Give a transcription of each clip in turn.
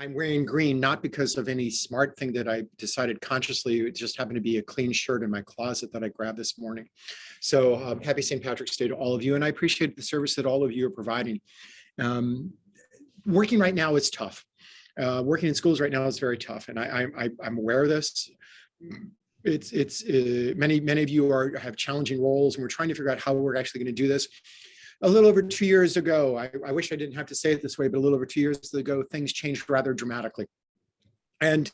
I'm wearing green, not because of any smart thing that I decided consciously. It just happened to be a clean shirt in my closet that I grabbed this morning. So happy St. Patrick's Day to all of you. And I appreciate the service that all of you are providing. Working right now is tough. Working in schools right now is very tough. And I'm aware of this. Many of you have challenging roles, and we're trying to figure out how we're actually going to do this. A little over 2 years ago, I wish I didn't have to say it this way, but a little over 2 years ago, things changed rather dramatically. And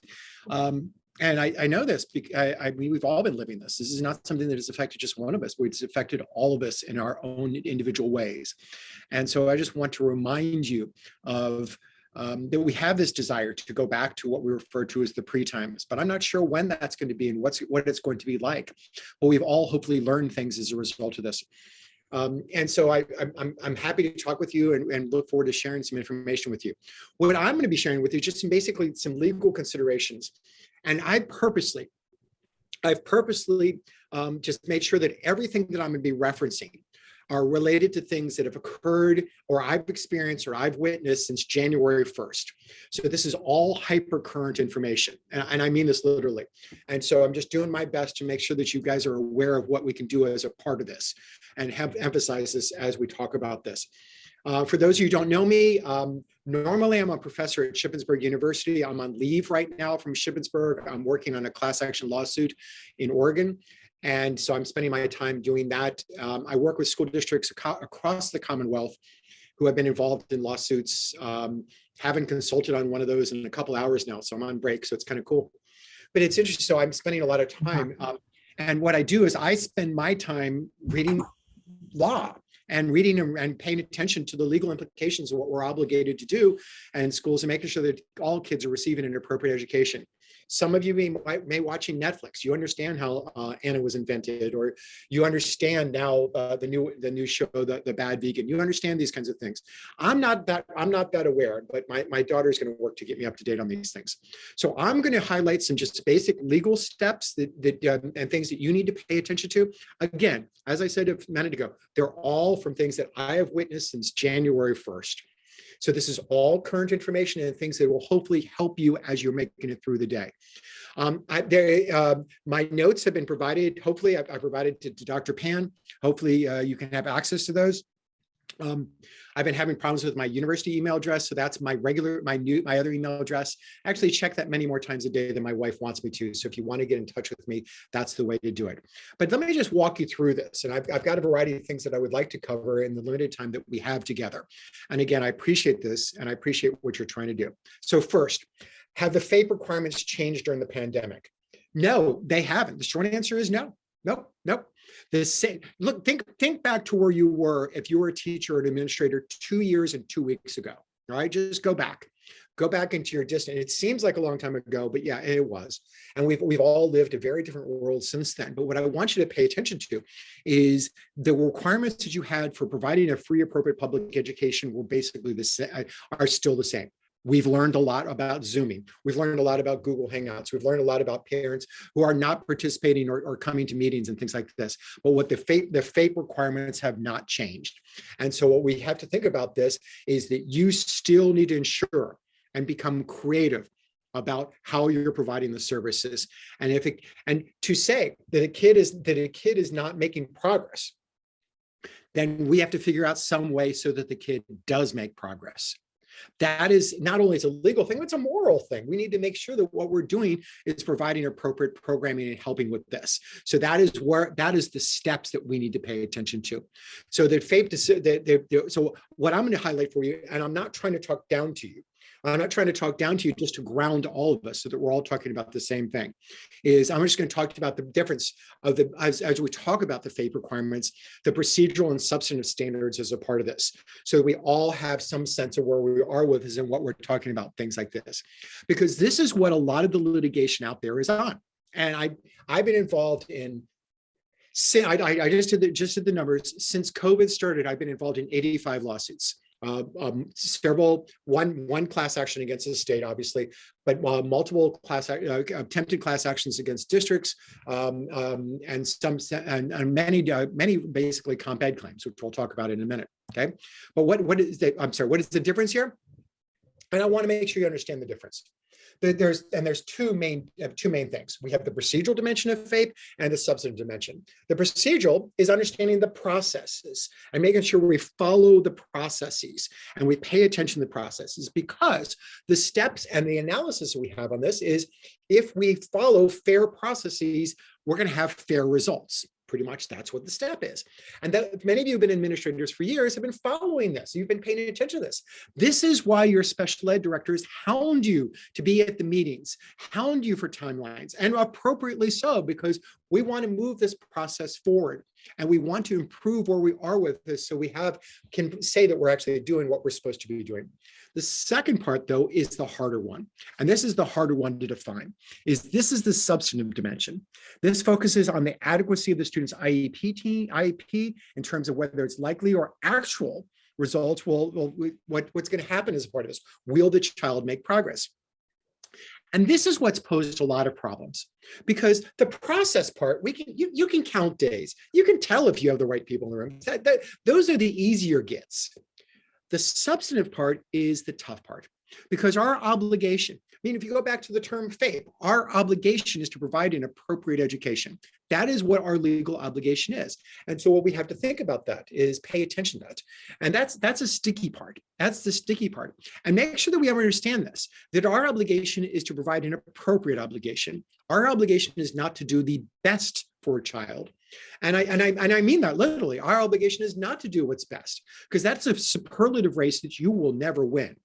I know this because we've all been living this. This is not something that has affected just one of us, but it's affected all of us in our own individual ways. And so I just want to remind you of that we have this desire to go back to what we refer to as the pre-times, but I'm not sure when that's going to be and what it's going to be like. But we've all hopefully learned things as a result of this. And so I'm happy to talk with you and look forward to sharing some information with you. What I'm going to be sharing with you is just basically some legal considerations. And I've purposely just made sure that everything that I'm going to be referencing are related to things that have occurred or I've experienced or I've witnessed since January 1st. So this is all hypercurrent information. And I mean this literally. And so I'm just doing my best to make sure that you guys are aware of what we can do as a part of this and have emphasized this as we talk about this. For those of you who don't know me, normally I'm a professor at Shippensburg University. I'm on leave right now from Shippensburg. I'm working on a class action lawsuit in Oregon. And so I'm spending my time doing that. I work with school districts across the Commonwealth who have been involved in lawsuits. Haven't consulted on one of those in a couple hours now, so I'm on break, so it's kind of cool. But it's interesting, so I'm spending a lot of time. And what I do is I spend my time reading law and reading and paying attention to the legal implications of what we're obligated to do in schools and making sure that all kids are receiving an appropriate education. Some of you may watching Netflix. You understand how Anna was invented, or you understand now the new show, the Bad Vegan. You understand these kinds of things. I'm not that aware, but my daughter's going to work to get me up to date on these things. So I'm going to highlight some just basic legal steps and things that you need to pay attention to. Again, as I said a minute ago, they're all from things that I have witnessed since January 1st. So this is all current information and things that will hopefully help you as you're making it through the day. My notes have been provided. Hopefully, I provided to Dr. Pan. Hopefully, you can have access to those. I've been having problems with my university email address, so that's my other email address. I actually check that many more times a day than my wife wants me to. So if you want to get in touch with me, that's the way to do it. But let me just walk you through this. And I've got a variety of things that I would like to cover in the limited time that we have together. And again, I appreciate this and I appreciate what you're trying to do. So first, have the FAPE requirements changed during the pandemic? No, they haven't. The short answer is no. Nope. The same. Look, think back to where you were if you were a teacher or an administrator 2 years and 2 weeks ago. All right, just go back into your distance. It seems like a long time ago, but yeah, it was. And we've all lived a very different world since then. But what I want you to pay attention to is the requirements that you had for providing a free, appropriate public education were basically the same, are still the same. We've learned a lot about Zooming. We've learned a lot about Google Hangouts. We've learned a lot about parents who are not participating or coming to meetings and things like this. But what the FAPE requirements have not changed. And so what we have to think about this is that you still need to ensure and become creative about how you're providing the services. And to say that a kid is not making progress, then we have to figure out some way so that the kid does make progress. That is not only it's a legal thing, but it's a moral thing. We need to make sure that what we're doing is providing appropriate programming and helping with this. So that is the steps that we need to pay attention to. So that FAPE, so what I'm going to highlight for you, and I'm not trying to talk down to you. I'm not trying to talk down to you, just to ground all of us so that we're all talking about the same thing. I'm just going to talk about the difference of as we talk about the FAPE requirements, the procedural and substantive standards as a part of this. So we all have some sense of where we are with this and what we're talking about, things like this. Because this is what a lot of the litigation out there is on. And I've been involved in, I just did the numbers. Since COVID started, I've been involved in 85 lawsuits. One class action against the state, obviously, but multiple attempted class actions against districts, and many basically comp ed claims, which we'll talk about in a minute. Okay, but what is the difference here? And I want to make sure you understand the difference. There's two main things. We have the procedural dimension of FAPE and the substantive dimension. The procedural is understanding the processes and making sure we follow the processes and we pay attention to the processes, because the steps and the analysis we have on this is, if we follow fair processes, we're going to have fair results. Pretty much that's what the step is. And that many of you have been administrators for years, have been following this. You've been paying attention to this. This is why your special ed directors hound you to be at the meetings, hound you for timelines, and appropriately so, because we want to move this process forward and we want to improve where we are with this, so we can say that we're actually doing what we're supposed to be doing. The second part, though, is the harder one. And this is the harder one to define. This is the substantive dimension. This focuses on the adequacy of the student's IEP in terms of whether it's likely or actual results. What's going to happen as a part of this? Will the child make progress? And this is what's posed a lot of problems, because the process part, you can count days. You can tell if you have the right people in the room. Those are the easier gets. The substantive part is the tough part, because our obligation, if you go back to the term FAPE, our obligation is to provide an appropriate education. That is what our legal obligation is. And so what we have to think about that is pay attention to that. And that's a sticky part. That's the sticky part. And make sure that we understand this, that our obligation is to provide an appropriate obligation. Our obligation is not to do the best for a child. And I mean that literally. Our obligation is not to do what's best, because that's a superlative race that you will never win.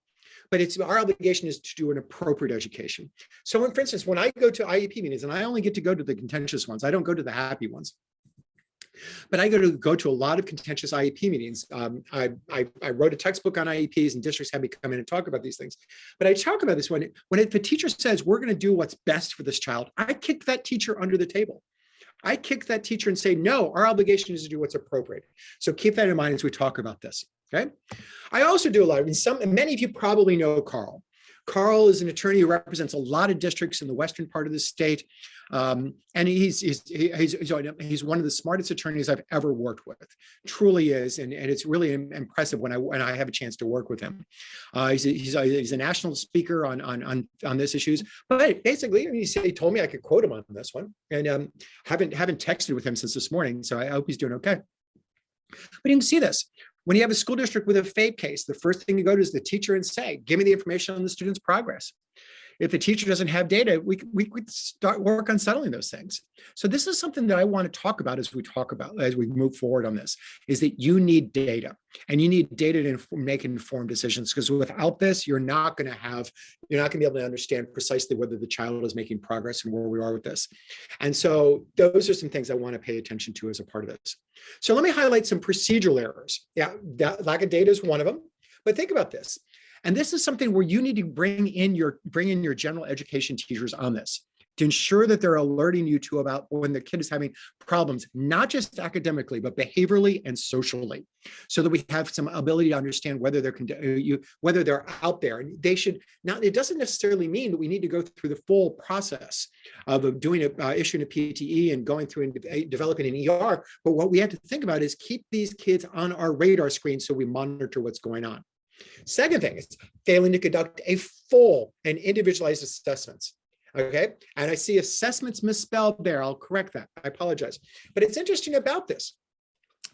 But our obligation is to do an appropriate education. So for instance, when I go to IEP meetings, and I only get to go to the contentious ones, I don't go to the happy ones, but I go to a lot of contentious IEP meetings. I wrote a textbook on IEPs, and districts have me come in and talk about these things. But I talk about this if a teacher says, we're going to do what's best for this child, I kick that teacher under the table. I kick that teacher and say, no, our obligation is to do what's appropriate. So keep that in mind as we talk about this, okay? I also do a lot many of you probably know Carl. Carl is an attorney who represents a lot of districts in the western part of the state. And he's one of the smartest attorneys I've ever worked with, truly is. And it's really impressive when I have a chance to work with him. He's a national speaker on this issues, but basically he told me I could quote him on this one, and haven't texted with him since this morning. So I hope he's doing okay. But you can see this. When you have a school district with a FAPE case, the first thing you go to is the teacher and say, give me the information on the student's progress. If the teacher doesn't have data, we start work on settling those things. So this is something that I want to talk about as we move forward on this, is that you need data, and you need data to make informed decisions, because without this, you're not going to be able to understand precisely whether the child is making progress and where we are with this. And so those are some things I want to pay attention to as a part of this. So let me highlight some procedural errors. Yeah, lack of data is one of them, but think about this. And this is something where you need to bring in your general education teachers on this, to ensure that they're alerting you to about when the kid is having problems, not just academically, but behaviorally and socially, so that we have some ability to understand whether they're out there. And they should not. It doesn't necessarily mean that we need to go through the full process of issuing a PTE and going through and developing an ER. But what we have to think about is keep these kids on our radar screen so we monitor what's going on. Second thing is failing to conduct a full and individualized assessments. Okay, and I see assessments misspelled there. I'll correct that. I apologize. But it's interesting about this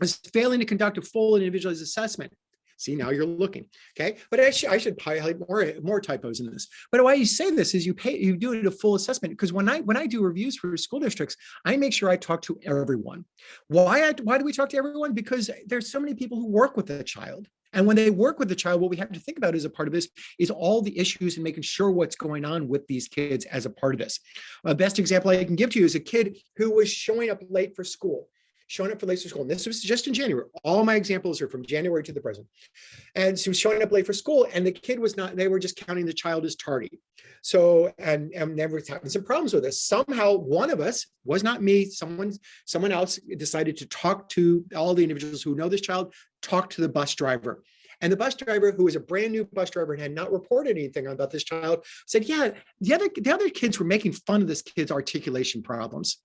is failing to conduct a full and individualized assessment. See, now you're looking. Okay, but I should highlight more typos in this. But why you say this is you do it a full assessment, because when I do reviews for school districts, I make sure I talk to everyone. Why do we talk to everyone? Because there's so many people who work with a child. And when they work with the child, what we have to think about as a part of this is all the issues and making sure what's going on with these kids as a part of this. The best example I can give to you is a kid who was showing up late for school. And this was just in January. All my examples are from January to the present. And she was showing up late for school, and the kid was not, they were just counting the child as tardy. So, and they were having some problems with this. Somehow one of us, was not me, someone else decided to talk to all the individuals who know this child, talk to the bus driver. And the bus driver, who was a brand new bus driver and had not reported anything about this child, said, yeah, the other kids were making fun of this kid's articulation problems.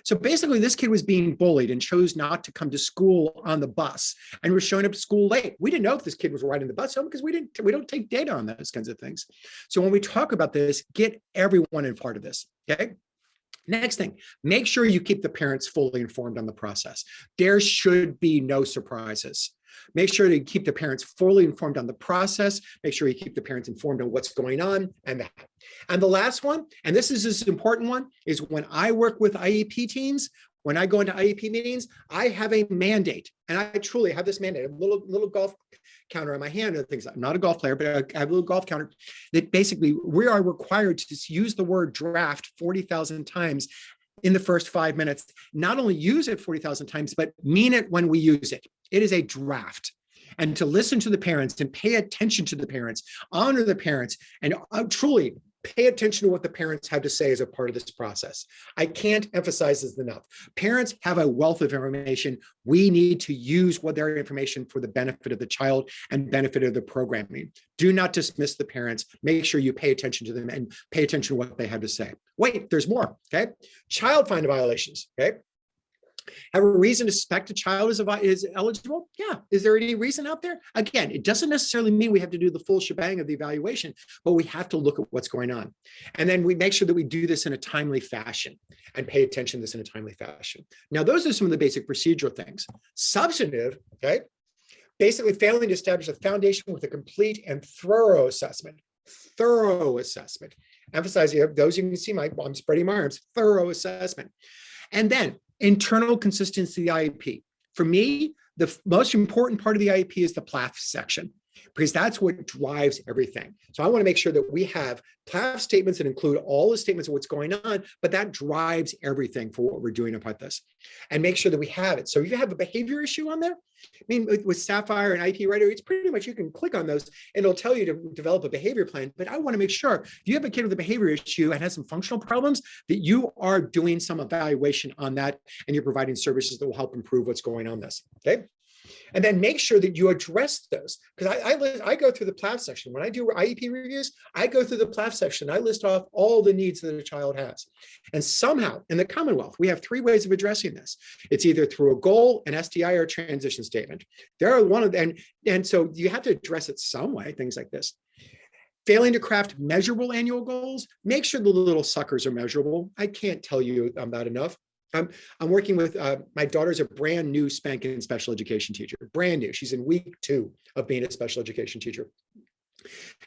So basically, this kid was being bullied and chose not to come to school on the bus and was showing up to school late. We didn't know if this kid was riding the bus home because we don't take data on those kinds of things. So when we talk about this, get everyone in part of this, okay? Next thing, make sure you keep the parents fully informed on the process. There should be no surprises. Make sure to keep the parents fully informed on the process. Make sure you keep the parents informed on what's going on and that. And the last one, and this is this important one, is when I work with IEP teams, when I go into IEP meetings, I have a mandate, and I truly have this mandate, a little golf counter on my hand and things. I'm not a golf player, but I have a little golf counter that basically we are required to use the word draft 40,000 times in the first 5 minutes. Not only use it 40,000 times, but mean it when we use it. It is a draft. And to listen to the parents and pay attention to the parents, honor the parents, and truly pay attention to what the parents have to say as a part of this process. I can't emphasize this enough. Parents have a wealth of information. We need to use their information for the benefit of the child and benefit of the programming. Do not dismiss the parents. Make sure you pay attention to them and pay attention to what they have to say. Wait, there's more, okay? Child find violations, okay? Have a reason to suspect a child is eligible? Yeah. Is there any reason out there? Again, it doesn't necessarily mean we have to do the full shebang of the evaluation, but we have to look at what's going on. And then we make sure that we do this in a timely fashion and pay attention to this in a timely fashion. Now, those are some of the basic procedural things. Substantive, okay? Basically failing to establish a foundation with a complete and thorough assessment. Thorough assessment. Emphasize, those you can see, I'm spreading my arms, thorough assessment. And then internal consistency of the IEP. For me, the most important part of the IEP is the PLAF section, because that's what drives everything. So I want to make sure that we have PLAF statements that include all the statements of what's going on, but that drives everything for what we're doing about this. And make sure that we have it. So if you have a behavior issue on there, I mean, with Sapphire and IEP Writer, it's pretty much, you can click on those and it'll tell you to develop a behavior plan. But I want to make sure if you have a kid with a behavior issue and has some functional problems, that you are doing some evaluation on that and you're providing services that will help improve what's going on this, okay? And then make sure that you address those. Because I go through the PLAF section. When I do IEP reviews, I go through the PLAF section. I list off all the needs that a child has. And somehow in the Commonwealth, we have 3 ways of addressing this. It's either through a goal, an SDI, or a transition statement. There are one of them, and so you have to address it some way, things like this. Failing to craft measurable annual goals, make sure the little suckers are measurable. I can't tell you that enough. I'm working with, my daughter's a brand new spanking special education teacher, brand new. She's in week 2 of being a special education teacher.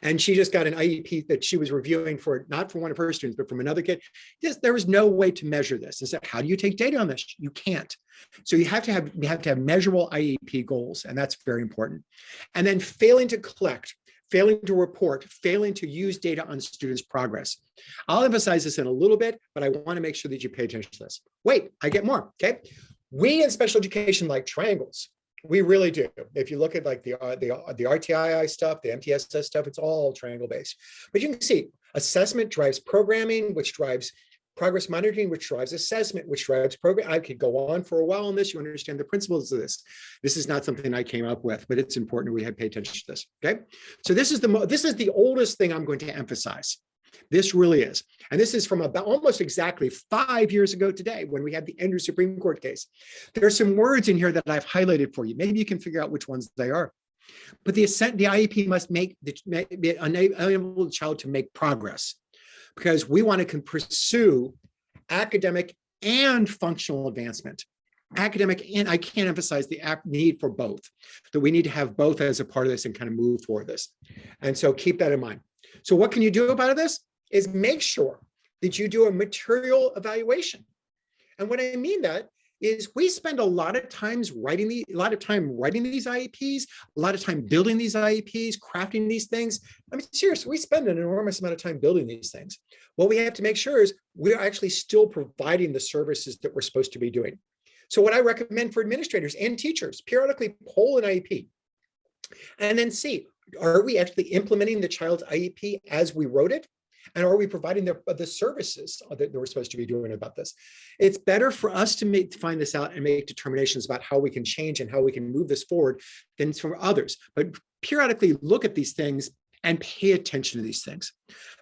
And she just got an IEP that she was reviewing for, not for one of her students, but from another kid. There was no way to measure this. And so how do you take data on this? You can't. So you have to have measurable IEP goals, and that's very important. And then failing to collect, failing to report, failing to use data on students' progress. I'll emphasize this in a little bit, but I want to make sure that you pay attention to this. Wait, I get more, okay? We in special education like triangles. We really do. If you look at like the RTII stuff, the MTSS stuff, it's all triangle based. But you can see assessment drives programming, which drives progress monitoring, which drives assessment, which drives program. I could go on for a while on this. You understand the principles of this. This is not something I came up with, but it's important we have pay attention to this. Okay, so this is the oldest thing I'm going to emphasize. This really is, and this is from about almost exactly 5 years ago today when we had the Endrew Supreme Court case. There are some words in here that I've highlighted for you. Maybe you can figure out which ones they are. But the IEP must enable the child to make progress, because we want to pursue academic and functional advancement. Academic, and I can't emphasize the need for both, that we need to have both as a part of this and kind of move for this. And so keep that in mind. So what can you do about this is make sure that you do a material evaluation. And what I mean that is we spend a lot of time writing these IEPs, a lot of time building these IEPs, crafting these things. I mean, seriously, we spend an enormous amount of time building these things. What we have to make sure is we're actually still providing the services that we're supposed to be doing. So what I recommend for administrators and teachers, periodically poll an IEP and then see, are we actually implementing the child's IEP as we wrote it? And are we providing the services that we're supposed to be doing about this? It's better for us to find this out and make determinations about how we can change and how we can move this forward than for others. But periodically look at these things and pay attention to these things.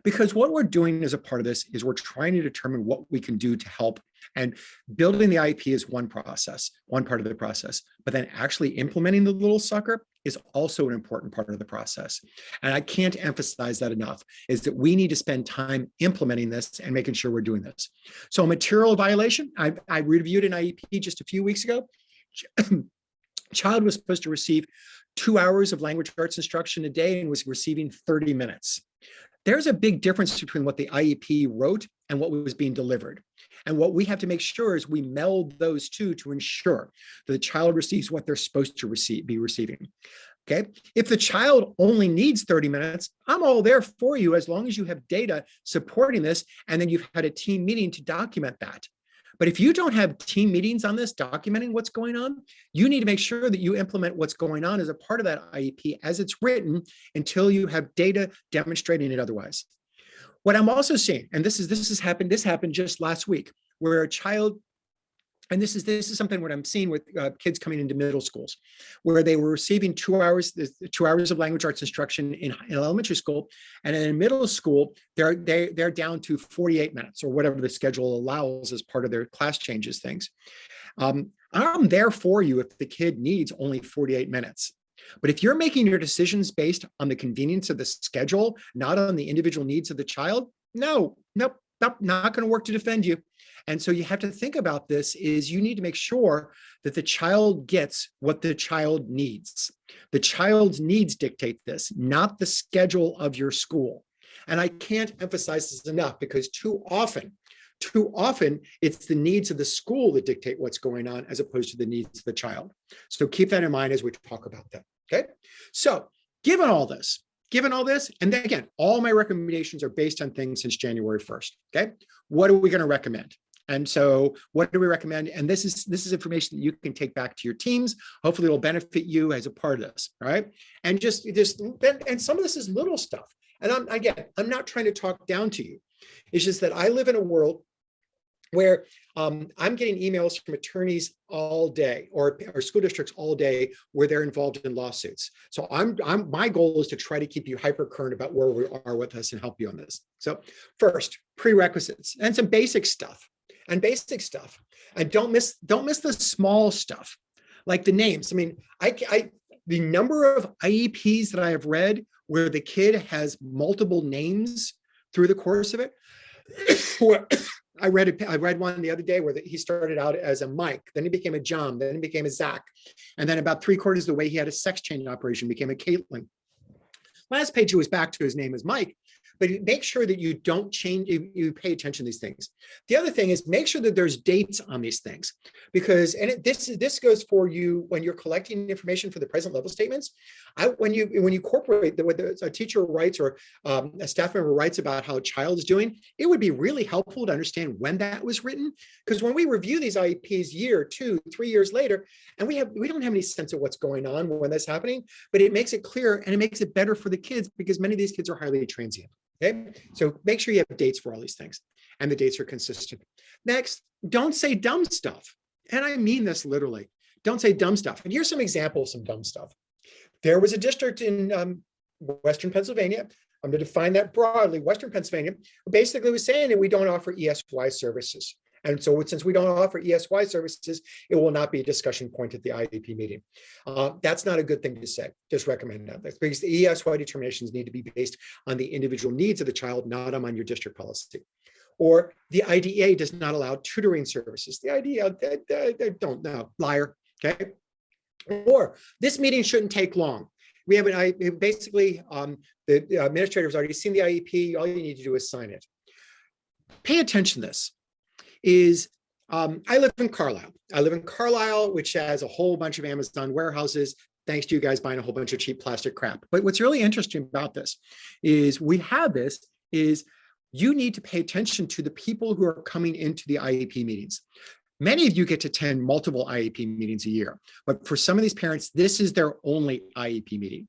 Because what we're doing as a part of this is we're trying to determine what we can do to help. And building the IEP is one process, one part of the process, but then actually implementing the little sucker is also an important part of the process. And I can't emphasize that enough, is that we need to spend time implementing this and making sure we're doing this. So material violation, I reviewed an IEP just a few weeks ago. Child was supposed to receive 2 hours of language arts instruction a day and was receiving 30 minutes. There's a big difference between what the IEP wrote and what was being delivered. And what we have to make sure is we meld those two to ensure that the child receives what they're supposed to be receiving. Okay. If the child only needs 30 minutes, I'm all there for you as long as you have data supporting this, and then you've had a team meeting to document that. But if you don't have team meetings on this, documenting what's going on, you need to make sure that you implement what's going on as a part of that IEP as it's written until you have data demonstrating it otherwise. What I'm also seeing, and this happened just last week, where a child, and this is something what I'm seeing with kids coming into middle schools, where they were receiving 2 hours of language arts instruction in elementary school, and in middle school they're down to 48 minutes or whatever the schedule allows as part of their class changes things. I'm there for you if the kid needs only 48 minutes. But if you're making your decisions based on the convenience of the schedule, not on the individual needs of the child, nope, not going to work to defend you. And so you have to think about this is you need to make sure that the child gets what the child needs. The child's needs dictate this, not the schedule of your school. And I can't emphasize this enough, because too often, it's the needs of the school that dictate what's going on as opposed to the needs of the child. So keep that in mind as we talk about that, okay? So given all this, and then again, all my recommendations are based on things since January 1st, okay? What are we gonna recommend? And so what do we recommend? And this is information that you can take back to your teams. Hopefully it'll benefit you as a part of this, all right? And and some of this is little stuff. And I'm not trying to talk down to you. It's just that I live in a world where I'm getting emails from attorneys all day, or school districts all day, where they're involved in lawsuits. So my goal is to try to keep you hyper current about where we are with us and help you on this. So first, prerequisites and some basic stuff. And don't miss the small stuff, like the names. I mean, the number of IEPs that I have read where the kid has multiple names through the course of it. I read one the other day where he started out as a Mike, then he became a John, then he became a Zach, and then about 3/4 of the way he had a sex change operation, became a Caitlin. Last page he was back to his name as Mike. But make sure that you don't change, you pay attention to these things. The other thing is make sure that there's dates on these things, because, and this goes for you when you're collecting information for the present level statements. When you incorporate what a teacher writes or a staff member writes about how a child is doing, it would be really helpful to understand when that was written. Because when we review these IEPs year, 2, 3 years later, and we don't have any sense of what's going on when that's happening, but it makes it clear and it makes it better for the kids, because many of these kids are highly transient. Okay, so make sure you have dates for all these things and the dates are consistent. Next, don't say dumb stuff. And I mean this literally. Don't say dumb stuff. And here's some examples of some dumb stuff. There was a district in Western Pennsylvania. I'm going to define that broadly. Western Pennsylvania basically was saying that we don't offer ESY services. And so since we don't offer ESY services, it will not be a discussion point at the IEP meeting. That's not a good thing to say. Just recommend that. That's because the ESY determinations need to be based on the individual needs of the child, not on your district policy. Or the IDEA does not allow tutoring services. The IDEA, they don't know, liar, okay? Or this meeting shouldn't take long. We have basically, the administrator has already seen the IEP. All you need to do is sign it. Pay attention to this. I live in Carlisle. Which has a whole bunch of Amazon warehouses, thanks to you guys buying a whole bunch of cheap plastic crap. But what's really interesting about this is you need to pay attention to the people who are coming into the IEP meetings. Many of you get to attend multiple IEP meetings a year, but for some of these parents, this is their only IEP meeting.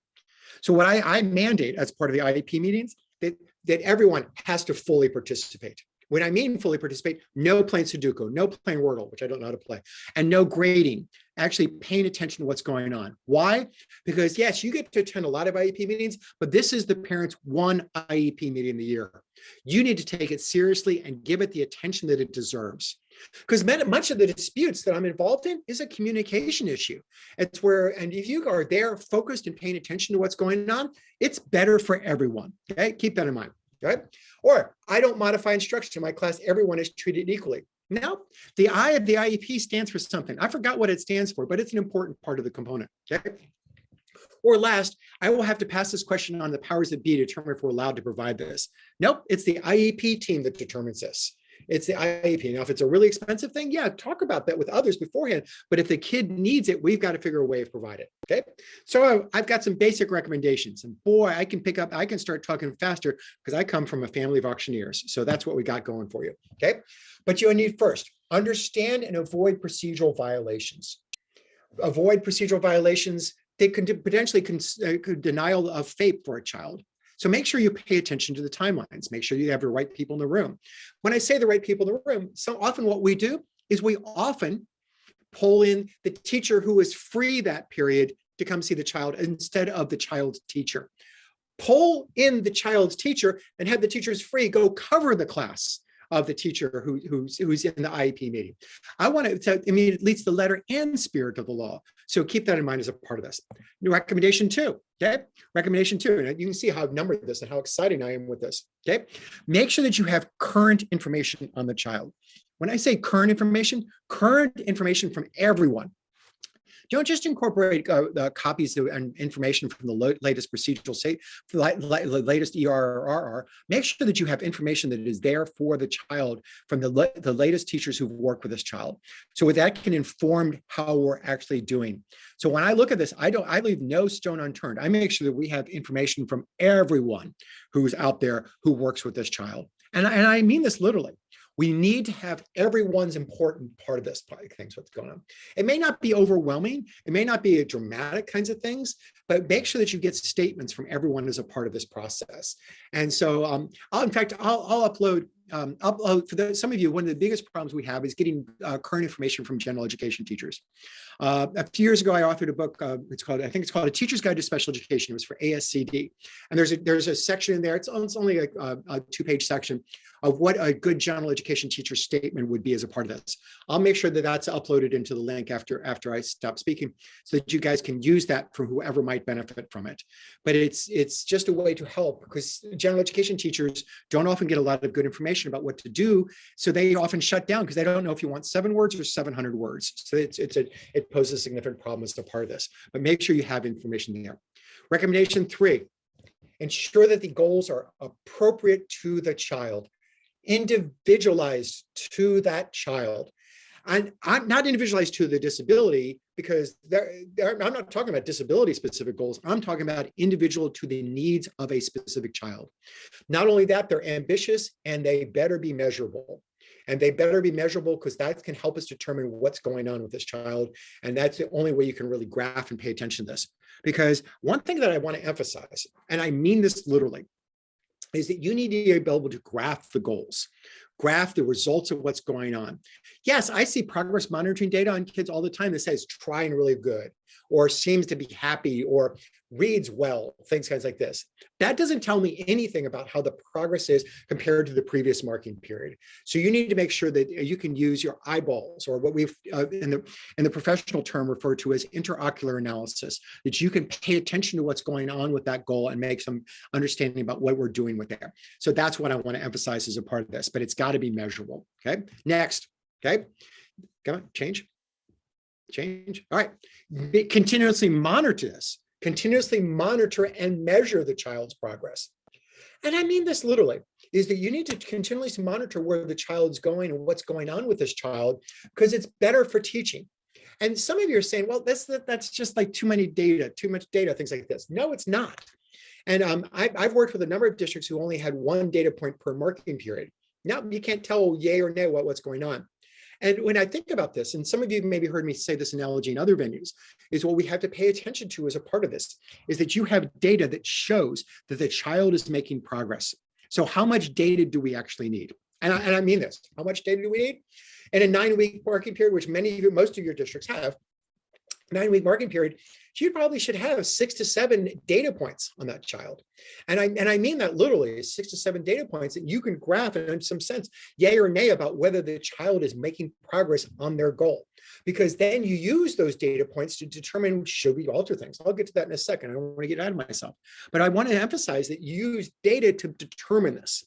So what I mandate as part of the IEP meetings, that everyone has to fully participate. When I mean fully participate, no playing Sudoku, no playing Wordle, which I don't know how to play, and no grading, actually paying attention to what's going on. Why? Because yes, you get to attend a lot of IEP meetings, but this is the parents' one IEP meeting a year. You need to take it seriously and give it the attention that it deserves. Because much of the disputes that I'm involved in is a communication issue. It's where, and if you are there focused and paying attention to what's going on, it's better for everyone. Okay, keep that in mind. Right? Or I don't modify instruction in my class, everyone is treated equally. No, the I of the IEP stands for something. I forgot what it stands for, but it's an important part of the component. Okay. Or last, I will have to pass this question on the powers that be to determine if we're allowed to provide this. Nope, it's the IEP team that determines this. It's the IEP. Now, if it's a really expensive thing, yeah, talk about that with others beforehand. But if the kid needs it, we've got to figure a way to provide it. Okay. So I've got some basic recommendations. And boy, I can start talking faster because I come from a family of auctioneers. So that's what we got going for you. Okay. But you need first, understand and avoid procedural violations. Avoid procedural violations. They could potentially denial of FAPE for a child. So make sure you pay attention to the timelines. Make sure you have the right people in the room. When I say the right people in the room, so often what we do is we often pull in the teacher who is free that period to come see the child instead of the child's teacher. Pull in the child's teacher and have the teachers free go cover the class of the teacher who's in the IEP meeting. I want to, it leads the letter and spirit of the law. So keep that in mind as a part of this. Recommendation 2, okay? Recommendation 2, and you can see how I've numbered this and how exciting I am with this, okay? Make sure that you have current information on the child. When I say current information from everyone. Don't just incorporate copies and information from the latest procedural state, the latest ERRR. Make sure that you have information that is there for the child from the latest teachers who've worked with this child. So that can inform how we're actually doing. So when I look at this, I leave no stone unturned. I make sure that we have information from everyone who's out there who works with this child. And I mean this literally. We need to have everyone's important part of this things what's going on. It may not be overwhelming. It may not be a dramatic kinds of things, but make sure that you get statements from everyone as a part of this process. And so I'll upload for some of you, one of the biggest problems we have is getting current information from general education teachers. A few years ago, I authored a book. I think it's called A Teacher's Guide to Special Education. It was for ASCD. And there's a section in there. It's only a 2-page section of what a good general education teacher statement would be as a part of this. I'll make sure that that's uploaded into the link after I stop speaking so that you guys can use that for whoever might benefit from it. But it's just a way to help because general education teachers don't often get a lot of good information about what to do. So they often shut down because they don't know if you want 7 words or 700 words. So it poses a significant problem as a part of this, but make sure you have information there. Recommendation 3, ensure that the goals are appropriate to the child, individualized to that child. And I'm not individualized to the disability because I'm not talking about disability specific goals. I'm talking about individual to the needs of a specific child. Not only that, they're ambitious and they better be measurable. And they better be measurable because that can help us determine what's going on with this child. And that's the only way you can really graph and pay attention to this. Because one thing that I want to emphasize, and I mean this literally, is that you need to be able to graph the goals, graph the results of what's going on. Yes, I see progress monitoring data on kids all the time that says trying really good, or seems to be happy, or reads well, things like this. That doesn't tell me anything about how the progress is compared to the previous marking period. So you need to make sure that you can use your eyeballs, or what we've in the professional term referred to as interocular analysis, that you can pay attention to what's going on with that goal and make some understanding about what we're doing with that. So that's what I want to emphasize as a part of this, but it's got to be measurable. Okay, next. Okay, come on, change. All right, continuously monitor this. Continuously monitor and measure the child's progress. And I mean this literally, is that you need to continuously monitor where the child's going and what's going on with this child, because it's better for teaching. And some of you are saying, well, that's just like too much data, things like this. No, it's not. And I've worked with a number of districts who only had 1 data point per marking period. Now you can't tell yay or nay what's going on. And when I think about this, and some of you maybe heard me say this analogy in other venues, is what we have to pay attention to as a part of this, is that you have data that shows that the child is making progress. So how much data do we actually need? And I mean this, how much data do we need? In a 9-week marking period, which most of your districts have, 9-week marking period, you probably should have 6 to 7 data points on that child. And I mean that literally, 6 to 7 data points that you can graph and in some sense, yay or nay about whether the child is making progress on their goal. Because then you use those data points to determine, should we alter things? I'll get to that in a second. I don't want to get ahead of myself. But I want to emphasize that you use data to determine this.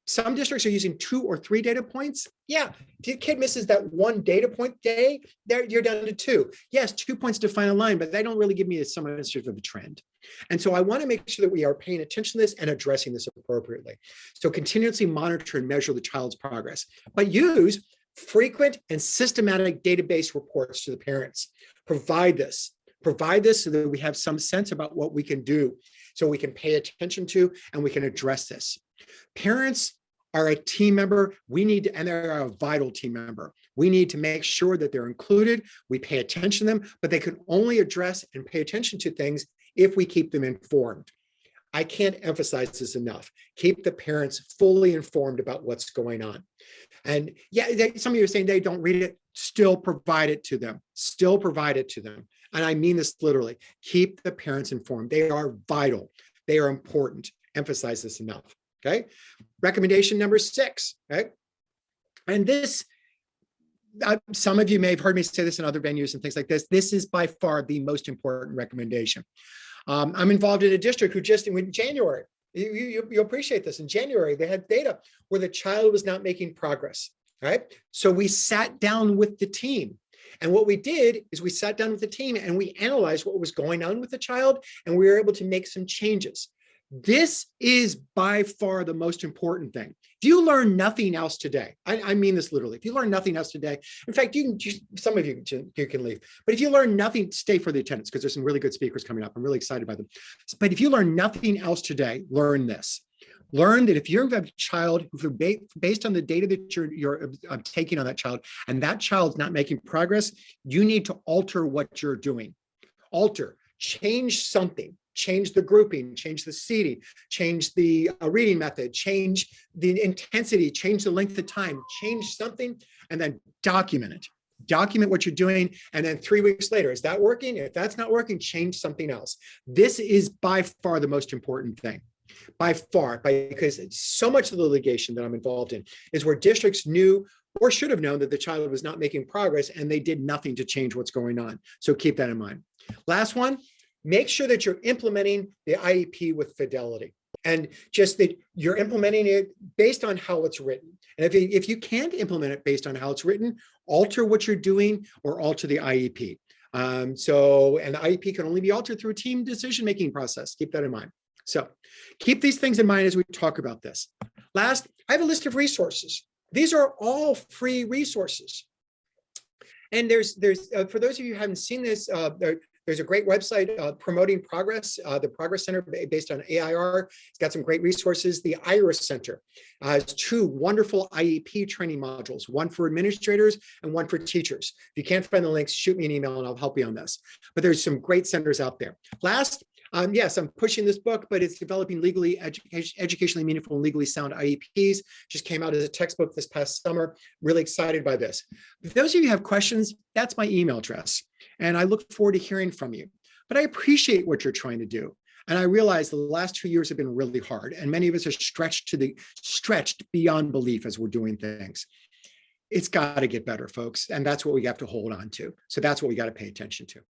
Some districts are using 2 or 3 data points. Yeah, if your kid misses that 1 data point day, you're down to 2. Yes, 2 points define a line, but they don't really give me some sort of a trend. And so I want to make sure that we are paying attention to this and addressing this appropriately. So continuously monitor and measure the child's progress, but use frequent and systematic database reports to the parents. Provide this so that we have some sense about what we can do, so we can pay attention to and we can address this. Parents are a team member. And they're a vital team member. We need to make sure that they're included. We pay attention to them, but they can only address and pay attention to things if we keep them informed. I can't emphasize this enough. Keep the parents fully informed about what's going on. And yeah, some of you are saying they don't read it. Still provide it to them. Still provide it to them. And I mean this literally. Keep the parents informed. They are vital. They are important. Emphasize this enough. Okay. Recommendation number 6. Okay. And this, some of you may have heard me say this in other venues and things like this. This is by far the most important recommendation. I'm involved in a district who just in January, you appreciate this. In January, they had data where the child was not making progress. Right. So we sat down with the team. And what we did is we sat down with the team and we analyzed what was going on with the child, and we were able to make some changes. This is by far the most important thing. If you learn nothing else today, I mean this literally, if you learn nothing else today, in fact, some of you can leave, but if you learn nothing, stay for the attendance because there's some really good speakers coming up. I'm really excited by them. But if you learn nothing else today, learn this. Learn that if you have a child who, based on the data that you're taking on that child, and that child's not making progress, you need to alter what you're doing. Change something. Change the grouping, change the seating, change the reading method, change the intensity, change the length of time, change something, and then document it. Document what you're doing, and then 3 weeks later, is that working? If that's not working, change something else. This is by far the most important thing. By far, because so much of the litigation that I'm involved in is where districts knew or should have known that the child was not making progress, and they did nothing to change what's going on. So keep that in mind. Last one. Make sure that you're implementing the IEP with fidelity, and just that you're implementing it based on how it's written. And if you can't implement it based on how it's written, alter what you're doing or alter the IEP. And the IEP can only be altered through a team decision-making process. Keep that in mind. So keep these things in mind as we talk about this. Last, I have a list of resources. These are all free resources. And there's for those of you who haven't seen this, there's a great website promoting progress, the Progress Center based on AIR. It's got some great resources. The IRIS Center has 2 wonderful IEP training modules, one for administrators and one for teachers. If you can't find the links, shoot me an email and I'll help you on this. But there's some great centers out there. Last, yes, I'm pushing this book, but it's developing educationally meaningful and legally sound IEPs. Just came out as a textbook this past summer. Really excited by this. If those of you who have questions, that's my email address. And I look forward to hearing from you. But I appreciate what you're trying to do. And I realize the last 2 years have been really hard. And many of us are stretched beyond belief as we're doing things. It's got to get better, folks. And that's what we have to hold on to. So that's what we got to pay attention to.